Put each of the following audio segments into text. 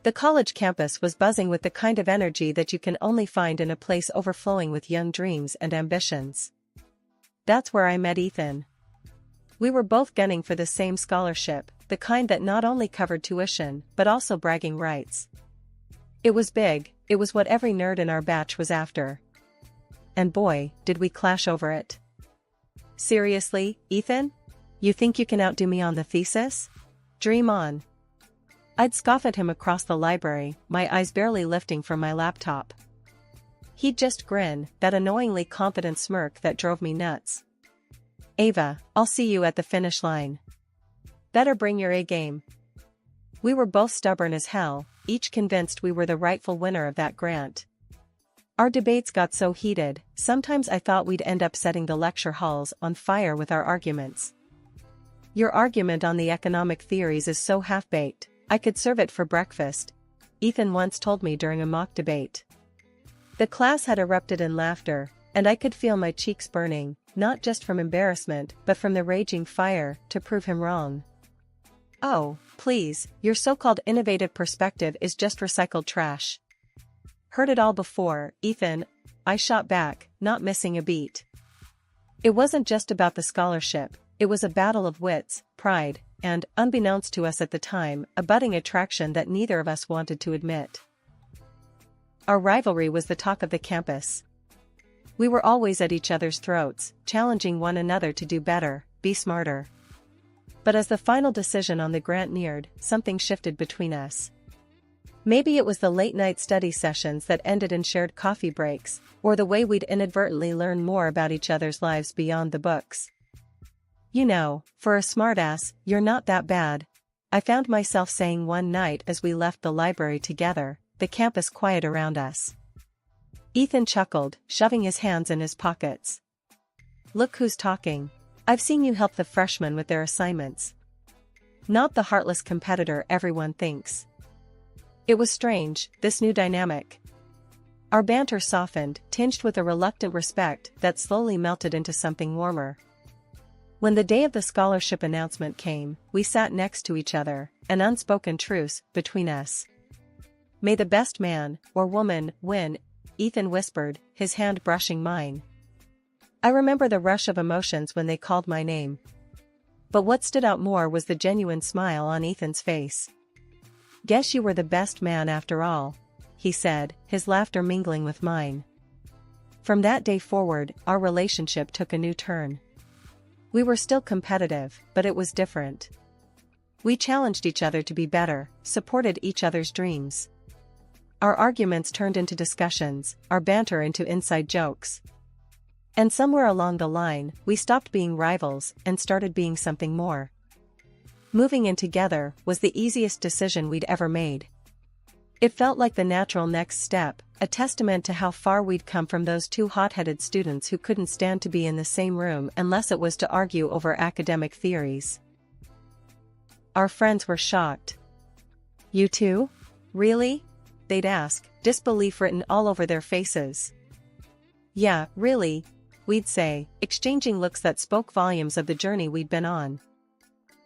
The college campus was buzzing with the kind of energy that you can only find in a place overflowing with young dreams and ambitions. That's where I met Ethan. We were both gunning for the same scholarship, the kind that not only covered tuition but also bragging rights. It was big, it was what every nerd in our batch was after. And boy, did we clash over it. Seriously, Ethan? You think you can outdo me on the thesis? Dream on. I'd scoff at him across the library, my eyes barely lifting from my laptop. He'd just grin, that annoyingly confident smirk that drove me nuts. Ava, I'll see you at the finish line. Better bring your A game. We were both stubborn as hell, each convinced we were the rightful winner of that grant. Our debates got so heated, sometimes I thought we'd end up setting the lecture halls on fire with our arguments. Your argument on the economic theories is so half-baked, I could serve it for breakfast, Ethan once told me during a mock debate. The class had erupted in laughter, and I could feel my cheeks burning, not just from embarrassment but from the raging fire to prove him wrong. Oh, please, your so-called innovative perspective is just recycled trash. Heard it all before, Ethan, I shot back, not missing a beat. It wasn't just about the scholarship, it was a battle of wits, pride, and, unbeknownst to us at the time, a budding attraction that neither of us wanted to admit. Our rivalry was the talk of the campus. We were always at each other's throats, challenging one another to do better, be smarter. But as the final decision on the grant neared, something shifted between us. Maybe it was the late-night study sessions that ended in shared coffee breaks, or the way we'd inadvertently learn more about each other's lives beyond the books. You know, for a smartass, you're not that bad, I found myself saying one night as we left the library together, the campus quiet around us. Ethan chuckled, shoving his hands in his pockets. Look who's talking. I've seen you help the freshmen with their assignments. Not the heartless competitor everyone thinks. It was strange, this new dynamic. Our banter softened, tinged with a reluctant respect that slowly melted into something warmer. When the day of the scholarship announcement came, we sat next to each other, an unspoken truce between us. May the best man, or woman, win, Ethan whispered, his hand brushing mine. I remember the rush of emotions when they called my name. But what stood out more was the genuine smile on Ethan's face. Guess you were the best man after all, he said, his laughter mingling with mine. From that day forward, our relationship took a new turn. We were still competitive, but it was different. We challenged each other to be better, supported each other's dreams. Our arguments turned into discussions, our banter into inside jokes. And somewhere along the line, we stopped being rivals and started being something more. Moving in together was the easiest decision we'd ever made. It felt like the natural next step, a testament to how far we'd come from those two hot-headed students who couldn't stand to be in the same room unless it was to argue over academic theories. Our friends were shocked. You too? Really? They'd ask, disbelief written all over their faces. Yeah, really, we'd say, exchanging looks that spoke volumes of the journey we'd been on.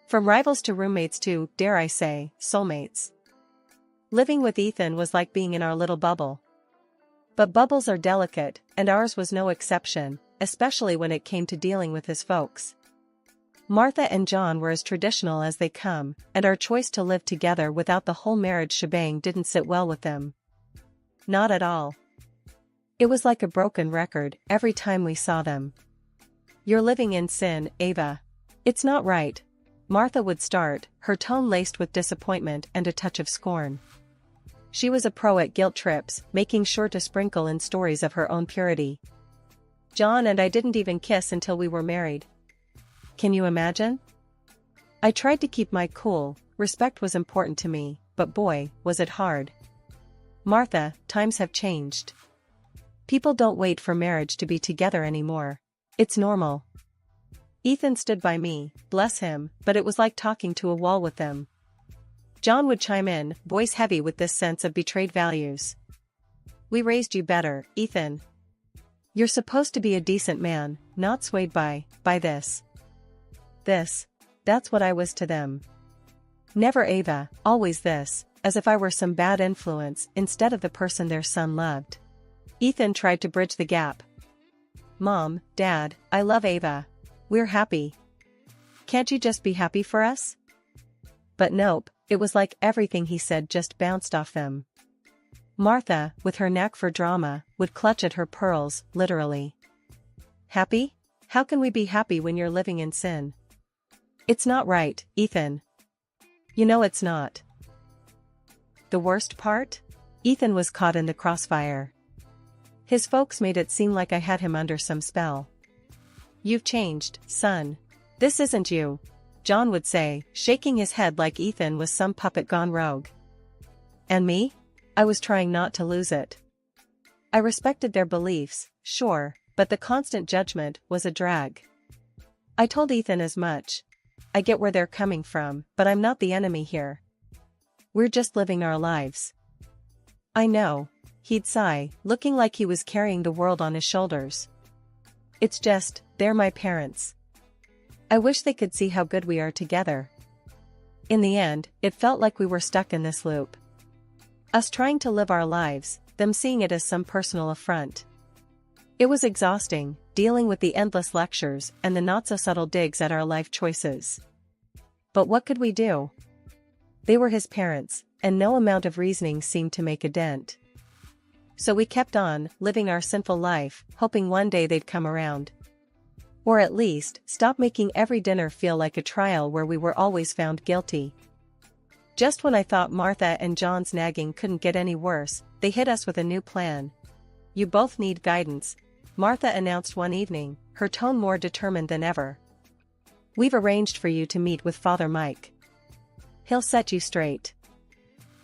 From rivals to roommates to, dare I say, soulmates. Living with Ethan was like being in our little bubble. But bubbles are delicate, and ours was no exception, especially when it came to dealing with his folks. Martha and John were as traditional as they come, and our choice to live together without the whole marriage shebang didn't sit well with them. Not at all. It was like a broken record every time we saw them. You're living in sin, Ava. It's not right. Martha would start, her tone laced with disappointment and a touch of scorn. She was a pro at guilt trips, making sure to sprinkle in stories of her own purity. John and I didn't even kiss until we were married. Can you imagine? I tried to keep my cool, respect was important to me, but boy, was it hard. Martha, times have changed. People don't wait for marriage to be together anymore. It's normal. Ethan stood by me, bless him, but it was like talking to a wall with them. John would chime in, voice heavy with this sense of betrayed values. We raised you better, Ethan. You're supposed to be a decent man, not swayed by this. That's what I was to them. Never Ava, always this, as if I were some bad influence instead of the person their son loved. Ethan tried to bridge the gap. "Mom, Dad, I love Ava. We're happy. Can't you just be happy for us?" But nope, it was like everything he said just bounced off them. Martha, with her knack for drama, would clutch at her pearls, literally. "Happy? How can we be happy when you're living in sin? It's not right, Ethan. You know it's not." The worst part? Ethan was caught in the crossfire. His folks made it seem like I had him under some spell. "You've changed, son. This isn't you," John would say, shaking his head like Ethan was some puppet gone rogue. And me? I was trying not to lose it. I respected their beliefs, sure, but the constant judgment was a drag. I told Ethan as much. I get where they're coming from, but I'm not the enemy here. We're just living our lives. "I know," he'd sigh, looking like he was carrying the world on his shoulders. "It's just, they're my parents. I wish they could see how good we are together." In the end, it felt like we were stuck in this loop. Us trying to live our lives, them seeing it as some personal affront. It was exhausting, dealing with the endless lectures and the not-so-subtle digs at our life choices. But what could we do? They were his parents, and no amount of reasoning seemed to make a dent. So we kept on, living our sinful life, hoping one day they'd come around. Or at least, stop making every dinner feel like a trial where we were always found guilty. Just when I thought Martha and John's nagging couldn't get any worse, they hit us with a new plan. "You both need guidance," Martha announced one evening, her tone more determined than ever. "We've arranged for you to meet with Father Mike. He'll set you straight."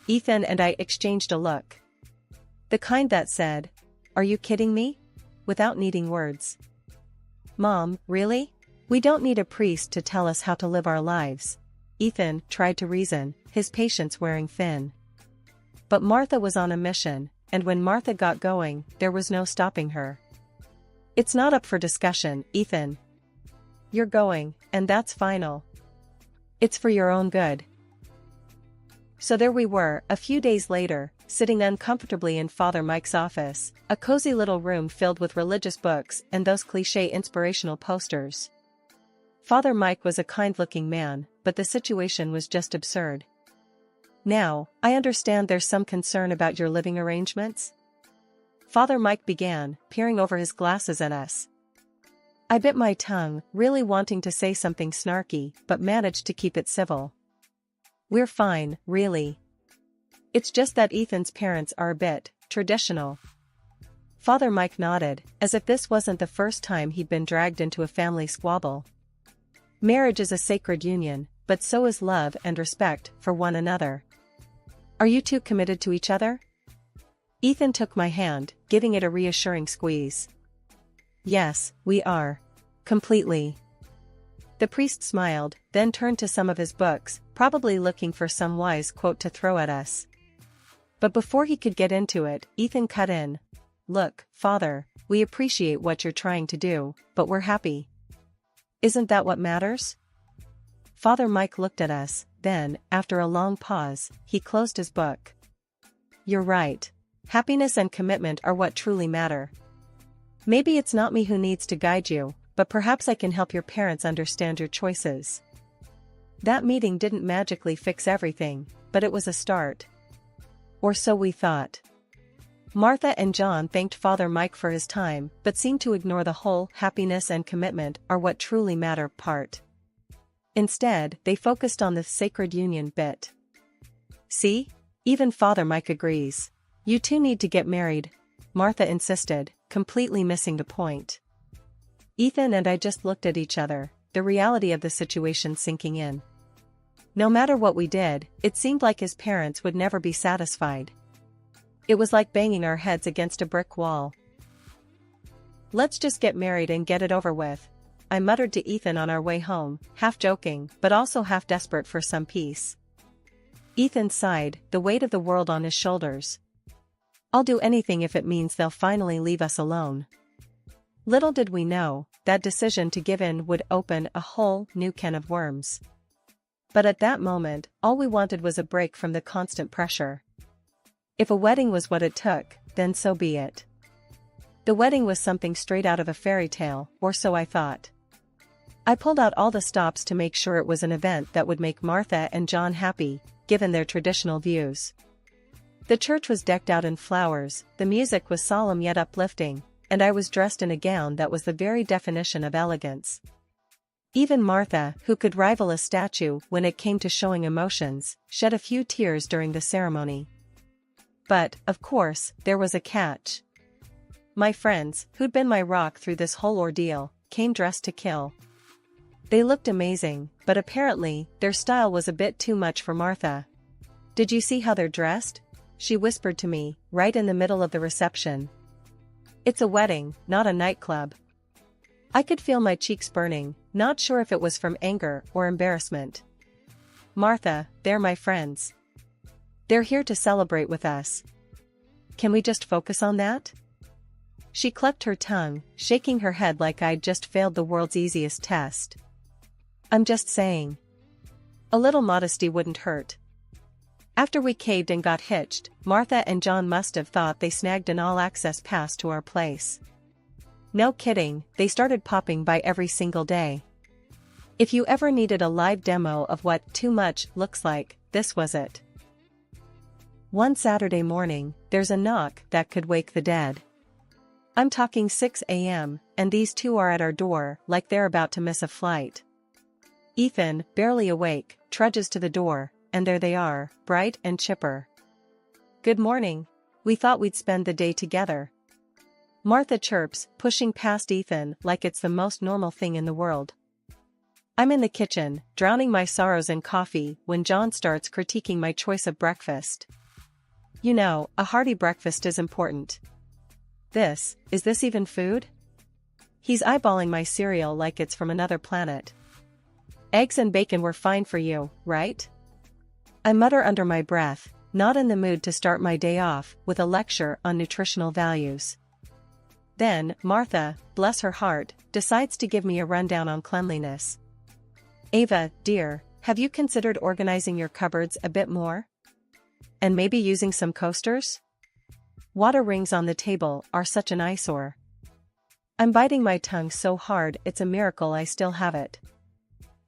Ethan and I exchanged a look. The kind that said, "Are you kidding me?" without needing words. "Mom, really? We don't need a priest to tell us how to live our lives," Ethan tried to reason, his patience wearing thin. But Martha was on a mission, and when Martha got going, there was no stopping her. "It's not up for discussion, Ethan. You're going, and that's final. It's for your own good." So there we were, a few days later, sitting uncomfortably in Father Mike's office, a cozy little room filled with religious books and those cliché inspirational posters. Father Mike was a kind-looking man, but the situation was just absurd. "Now, I understand there's some concern about your living arrangements?" Father Mike began, peering over his glasses at us. I bit my tongue, really wanting to say something snarky, but managed to keep it civil. "We're fine, really. It's just that Ethan's parents are a bit traditional." Father Mike nodded, as if this wasn't the first time he'd been dragged into a family squabble. "Marriage is a sacred union, but so is love and respect for one another. Are you two committed to each other?" Ethan took my hand, giving it a reassuring squeeze. "Yes, we are. Completely." The priest smiled, then turned to some of his books, probably looking for some wise quote to throw at us. But before he could get into it, Ethan cut in. "Look, Father, we appreciate what you're trying to do, but we're happy. Isn't that what matters?" Father Mike looked at us, then, after a long pause, he closed his book. "You're right. Happiness and commitment are what truly matter. Maybe it's not me who needs to guide you, but perhaps I can help your parents understand your choices." That meeting didn't magically fix everything, but it was a start. Or so we thought. Martha and John thanked Father Mike for his time, but seemed to ignore the whole "happiness and commitment are what truly matter" part. Instead, they focused on the sacred union bit. "See? Even Father Mike agrees. You two need to get married," Martha insisted, completely missing the point. Ethan and I just looked at each other, the reality of the situation sinking in. No matter what we did, it seemed like his parents would never be satisfied. It was like banging our heads against a brick wall. "Let's just get married and get it over with," I muttered to Ethan on our way home, half joking, but also half desperate for some peace. Ethan sighed, the weight of the world on his shoulders. "I'll do anything if it means they'll finally leave us alone." Little did we know, that decision to give in would open a whole new can of worms. But at that moment, all we wanted was a break from the constant pressure. If a wedding was what it took, then so be it. The wedding was something straight out of a fairy tale, or so I thought. I pulled out all the stops to make sure it was an event that would make Martha and John happy, given their traditional views. The church was decked out in flowers, the music was solemn yet uplifting, and I was dressed in a gown that was the very definition of elegance. Even Martha, who could rival a statue when it came to showing emotions, shed a few tears during the ceremony. But, of course, there was a catch. My friends, who'd been my rock through this whole ordeal, came dressed to kill. They looked amazing, but apparently, their style was a bit too much for Martha. "Did you see how they're dressed?" she whispered to me, right in the middle of the reception. "It's a wedding, not a nightclub." I could feel my cheeks burning, not sure if it was from anger or embarrassment. "Martha, they're my friends. They're here to celebrate with us. Can we just focus on that?" She clucked her tongue, shaking her head like I'd just failed the world's easiest test. "I'm just saying. A little modesty wouldn't hurt." After we caved and got hitched, Martha and John must have thought they snagged an all-access pass to our place. No kidding, they started popping by every single day. If you ever needed a live demo of what too much looks like, this was it. One Saturday morning, there's a knock that could wake the dead. I'm talking 6 a.m., and these two are at our door like they're about to miss a flight. Ethan, barely awake, trudges to the door, and there they are, bright and chipper. "Good morning. We thought we'd spend the day together." Martha chirps, pushing past Ethan like it's the most normal thing in the world. I'm in the kitchen, drowning my sorrows in coffee, when John starts critiquing my choice of breakfast. "You know, a hearty breakfast is important. Is this even food?" He's eyeballing my cereal like it's from another planet. "Eggs and bacon were fine for you, right?" I mutter under my breath, not in the mood to start my day off with a lecture on nutritional values. Then, Martha, bless her heart, decides to give me a rundown on cleanliness. "Ava, dear, have you considered organizing your cupboards a bit more? And maybe using some coasters? Water rings on the table are such an eyesore." I'm biting my tongue so hard it's a miracle I still have it.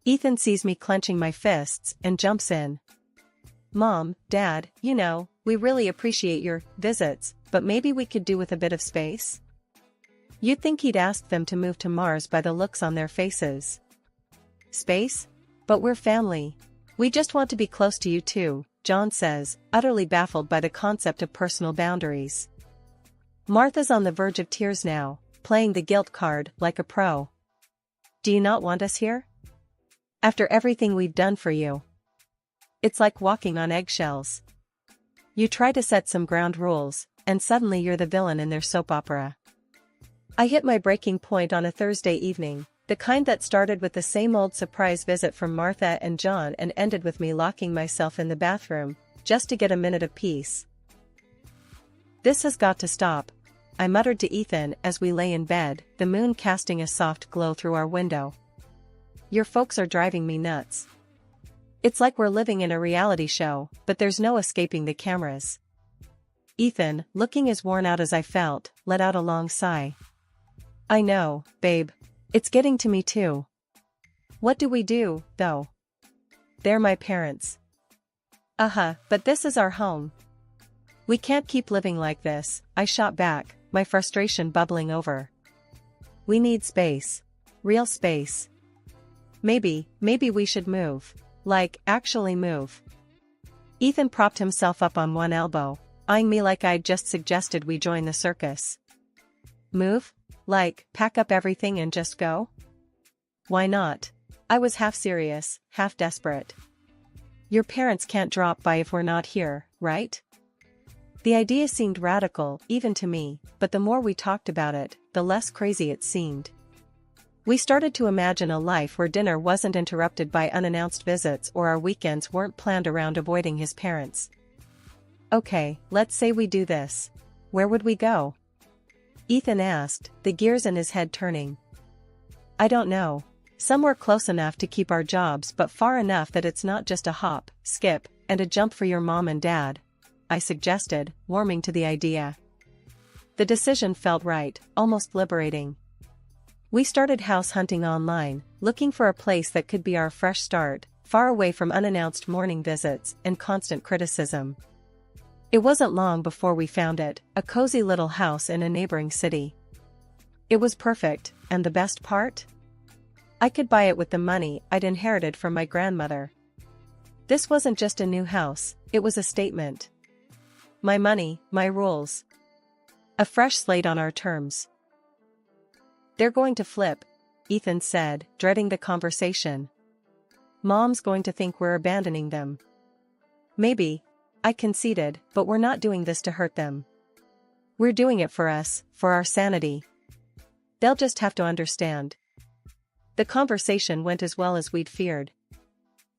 Ethan sees me clenching my fists and jumps in. "Mom, Dad, you know, we really appreciate your visits, but maybe we could do with a bit of space?" You'd think he'd ask them to move to Mars by the looks on their faces. "Space? But we're family. We just want to be close to you too," John says, utterly baffled by the concept of personal boundaries. Martha's on the verge of tears now, playing the guilt card like a pro. "Do you not want us here? After everything we've done for you?" It's like walking on eggshells. You try to set some ground rules, and suddenly you're the villain in their soap opera. I hit my breaking point on a Thursday evening, the kind that started with the same old surprise visit from Martha and John and ended with me locking myself in the bathroom, just to get a minute of peace. "This has got to stop," I muttered to Ethan as we lay in bed, the moon casting a soft glow through our window. "Your folks are driving me nuts. It's like we're living in a reality show, but there's no escaping the cameras." Ethan, looking as worn out as I felt, let out a long sigh. "I know, babe. It's getting to me too. What do we do, though? They're my parents." But this is our home. We can't keep living like this," I shot back, my frustration bubbling over. "We need space. Real space. Maybe we should move. Like, actually move." Ethan propped himself up on one elbow, eyeing me like I'd just suggested we join the circus. "Move? Like, pack up everything and just go?" "Why not?" I was half serious, half desperate. "Your parents can't drop by if we're not here, right?" The idea seemed radical, even to me, but the more we talked about it, the less crazy it seemed. We started to imagine a life where dinner wasn't interrupted by unannounced visits or our weekends weren't planned around avoiding his parents. "Okay, let's say we do this. Where would we go?" Ethan asked, the gears in his head turning. "I don't know. Somewhere close enough to keep our jobs but far enough that it's not just a hop, skip, and a jump for your mom and dad, I suggested, warming to the idea. The decision felt right, almost liberating. We started house hunting online, looking for a place that could be our fresh start, far away from unannounced morning visits and constant criticism. It wasn't long before we found it, a cozy little house in a neighboring city. It was perfect, and the best part? I could buy it with the money I'd inherited from my grandmother. This wasn't just a new house, it was a statement. My money, my rules. A fresh slate on our terms. They're going to flip, Ethan said, dreading the conversation. Mom's going to think we're abandoning them. Maybe, I conceded, but we're not doing this to hurt them. We're doing it for us, for our sanity. They'll just have to understand. The conversation went as well as we'd feared.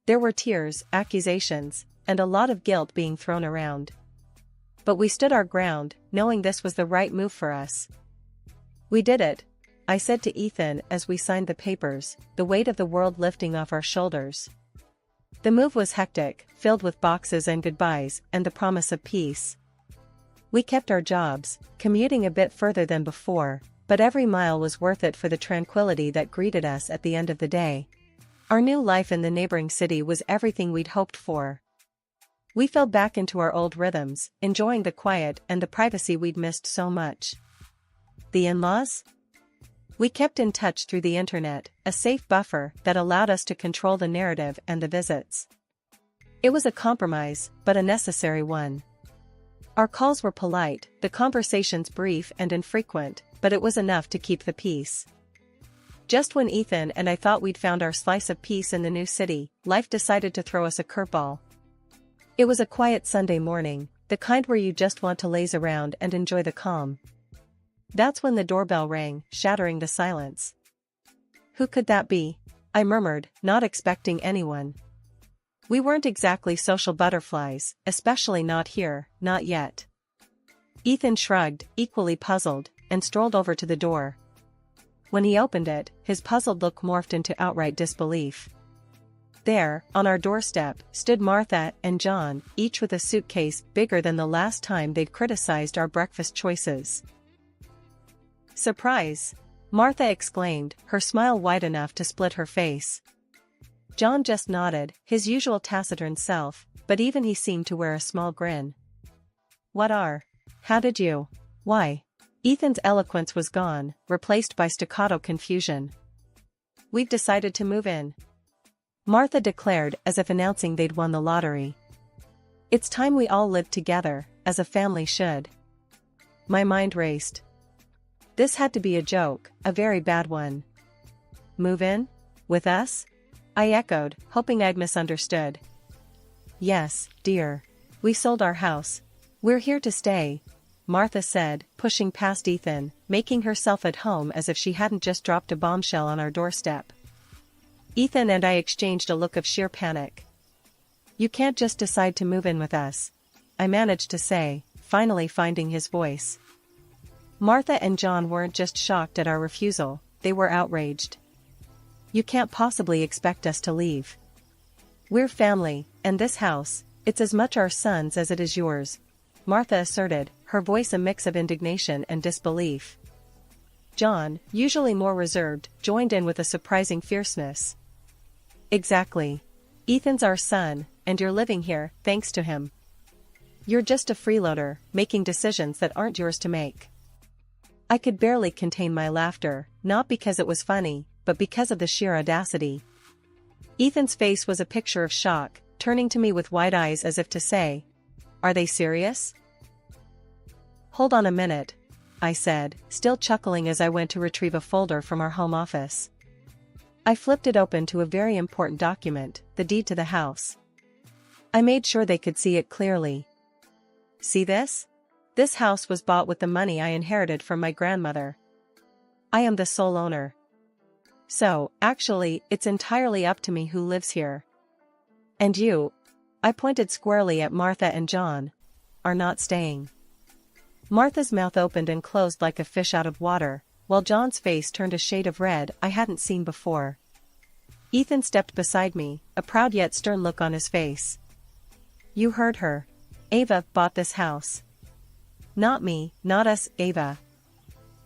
There were tears, accusations, and a lot of guilt being thrown around. But we stood our ground, knowing this was the right move for us. We did it, I said to Ethan as we signed the papers, the weight of the world lifting off our shoulders. The move was hectic, filled with boxes and goodbyes and the promise of peace. We kept our jobs, commuting a bit further than before, but every mile was worth it for the tranquility that greeted us at the end of the day. Our new life in the neighboring city was everything we'd hoped for. We fell back into our old rhythms, enjoying the quiet and the privacy we'd missed so much. The in-laws? We kept in touch through the internet, a safe buffer that allowed us to control the narrative and the visits. It was a compromise, but a necessary one. Our calls were polite, the conversations brief and infrequent, but it was enough to keep the peace. Just when Ethan and I thought we'd found our slice of peace in the new city, life decided to throw us a curveball. It was a quiet Sunday morning, the kind where you just want to laze around and enjoy the calm. That's when the doorbell rang, shattering the silence. Who could that be? I murmured, not expecting anyone. We weren't exactly social butterflies, especially not here, not yet. Ethan shrugged, equally puzzled, and strolled over to the door. When he opened it, his puzzled look morphed into outright disbelief. There, on our doorstep, stood Martha and John, each with a suitcase bigger than the last time they'd criticized our breakfast choices. Surprise! Martha exclaimed, her smile wide enough to split her face. John just nodded, his usual taciturn self, but even he seemed to wear a small grin. How did you? Why? Ethan's eloquence was gone, replaced by staccato confusion. We've decided to move in. Martha declared as if announcing they'd won the lottery. It's time we all lived together, as a family should. My mind raced. This had to be a joke, a very bad one. Move in? With us? I echoed, hoping I'd misunderstood. Yes, dear. We sold our house. We're here to stay, Martha said, pushing past Ethan, making herself at home as if she hadn't just dropped a bombshell on our doorstep. Ethan and I exchanged a look of sheer panic. You can't just decide to move in with us, I managed to say, finally finding his voice. Martha and John weren't just shocked at our refusal, they were outraged. You can't possibly expect us to leave. We're family, and this house, it's as much our son's as it is yours, Martha asserted, her voice a mix of indignation and disbelief. John, usually more reserved, joined in with a surprising fierceness. Exactly. Ethan's our son, and you're living here, thanks to him. You're just a freeloader, making decisions that aren't yours to make. I could barely contain my laughter, not because it was funny, but because of the sheer audacity. Ethan's face was a picture of shock, turning to me with wide eyes as if to say, "Are they serious?" Hold on a minute, I said, still chuckling as I went to retrieve a folder from our home office. I flipped it open to a very important document, the deed to the house. I made sure they could see it clearly. See this? This house was bought with the money I inherited from my grandmother. I am the sole owner. So, actually, it's entirely up to me who lives here. And you, I pointed squarely at Martha and John, are not staying. Martha's mouth opened and closed like a fish out of water, while John's face turned a shade of red I hadn't seen before. Ethan stepped beside me, a proud yet stern look on his face. You heard her. Ava bought this house. Not me, not us, Ava.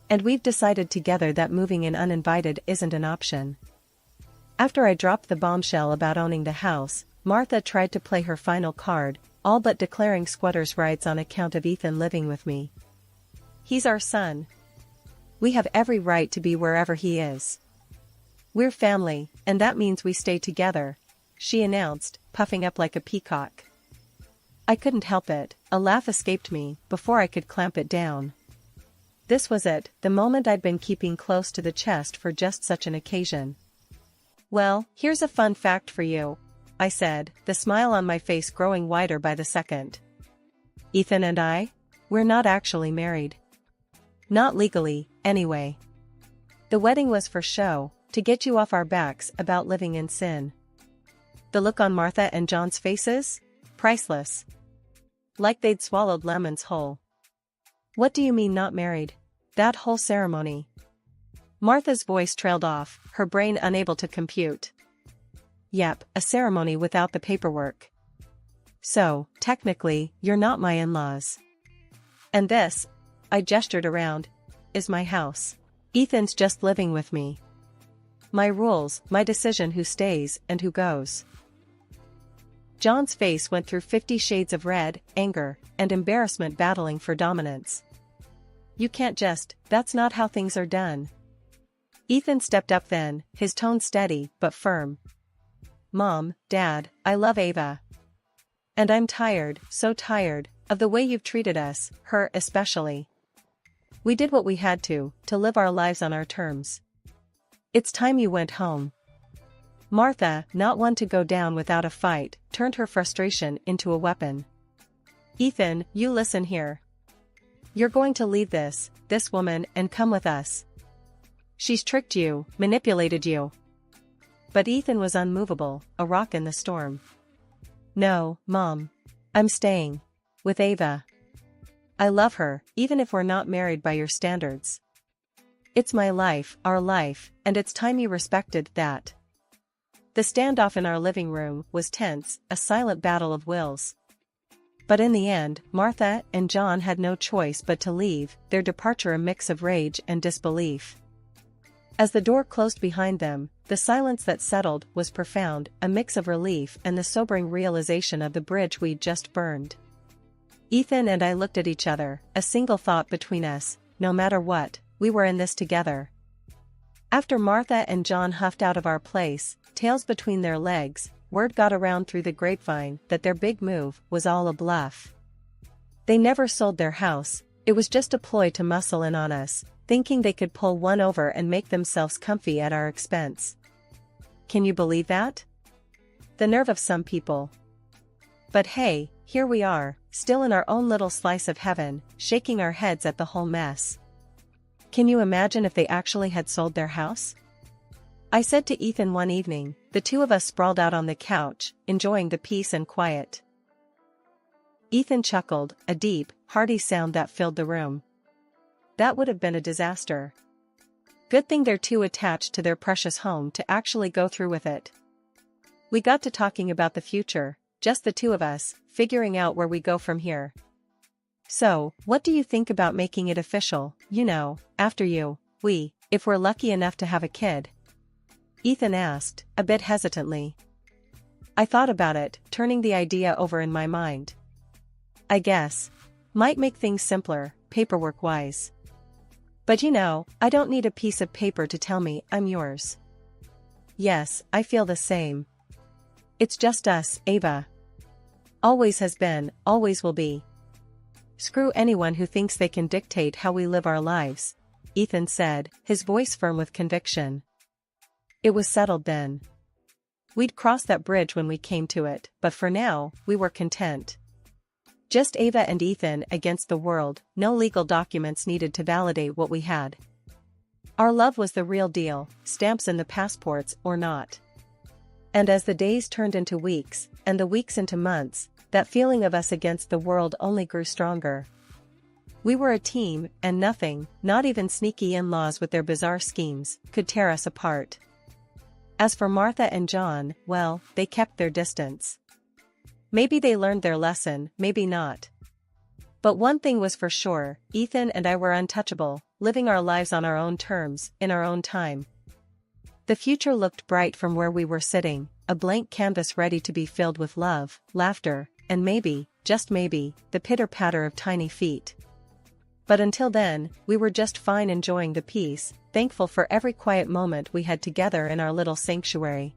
And we've decided together that moving in uninvited isn't an option. After I dropped the bombshell about owning the house, Martha tried to play her final card, all but declaring squatters' rights on account of Ethan living with me. He's our son. We have every right to be wherever he is. We're family, and that means we stay together, she announced, puffing up like a peacock. I couldn't help it, a laugh escaped me before I could clamp it down. This was it, the moment I'd been keeping close to the chest for just such an occasion. Well, here's a fun fact for you, I said, the smile on my face growing wider by the second. Ethan and I? We're not actually married. Not legally, anyway. The wedding was for show, to get you off our backs about living in sin. The look on Martha and John's faces? Priceless. Like they'd swallowed lemons whole. What do you mean not married? That whole ceremony. Martha's voice trailed off, her brain unable to compute. Yep, a ceremony without the paperwork. So, technically, you're not my in-laws. And this, I gestured around, is my house. Ethan's just living with me. My rules, my decision who stays and who goes. John's face went through 50 shades of red, anger, and embarrassment battling for dominance. You can't just, that's not how things are done. Ethan stepped up then, his tone steady but firm. Mom, Dad, I love Ava. And I'm tired, so tired, of the way you've treated us, her especially. We did what we had to live our lives on our terms. It's time you went home. Martha, not one to go down without a fight, turned her frustration into a weapon. Ethan, you listen here. You're going to leave this woman and come with us. She's tricked you, manipulated you. But Ethan was unmovable, a rock in the storm. No, Mom. I'm staying. With Ava. I love her, even if we're not married by your standards. It's my life, our life, and it's time you respected that. The standoff in our living room was tense, a silent battle of wills. But in the end, Martha and John had no choice but to leave, their departure a mix of rage and disbelief. As the door closed behind them, the silence that settled was profound, a mix of relief and the sobering realization of the bridge we'd just burned. Ethan and I looked at each other, a single thought between us, no matter what, we were in this together. After Martha and John huffed out of our place, tails between their legs, word got around through the grapevine that their big move was all a bluff. They never sold their house, it was just a ploy to muscle in on us, thinking they could pull one over and make themselves comfy at our expense. Can you believe that? The nerve of some people. But hey, here we are, still in our own little slice of heaven, shaking our heads at the whole mess. Can you imagine if they actually had sold their house? I said to Ethan one evening, the two of us sprawled out on the couch, enjoying the peace and quiet. Ethan chuckled, a deep, hearty sound that filled the room. That would have been a disaster. Good thing they're too attached to their precious home to actually go through with it. We got to talking about the future, just the two of us, figuring out where we go from here. So, what do you think about making it official, after you, if we're lucky enough to have a kid? Ethan asked, a bit hesitantly. I thought about it, turning the idea over in my mind. I guess. Might make things simpler, paperwork-wise. But I don't need a piece of paper to tell me I'm yours. Yes, I feel the same. It's just us, Ava. Always has been, always will be. Screw anyone who thinks they can dictate how we live our lives, Ethan said, his voice firm with conviction. It was settled then. We'd cross that bridge when we came to it, but for now, we were content. Just Ava and Ethan against the world, no legal documents needed to validate what we had. Our love was the real deal, stamps in the passports or not. And as the days turned into weeks, and the weeks into months, that feeling of us against the world only grew stronger. We were a team, and nothing, not even sneaky in-laws with their bizarre schemes, could tear us apart. As for Martha and John, well, they kept their distance. Maybe they learned their lesson, maybe not. But one thing was for sure, Ethan and I were untouchable, living our lives on our own terms, in our own time. The future looked bright from where we were sitting, a blank canvas ready to be filled with love, laughter, and maybe, just maybe, the pitter-patter of tiny feet. But until then, we were just fine, enjoying the peace, thankful for every quiet moment we had together in our little sanctuary.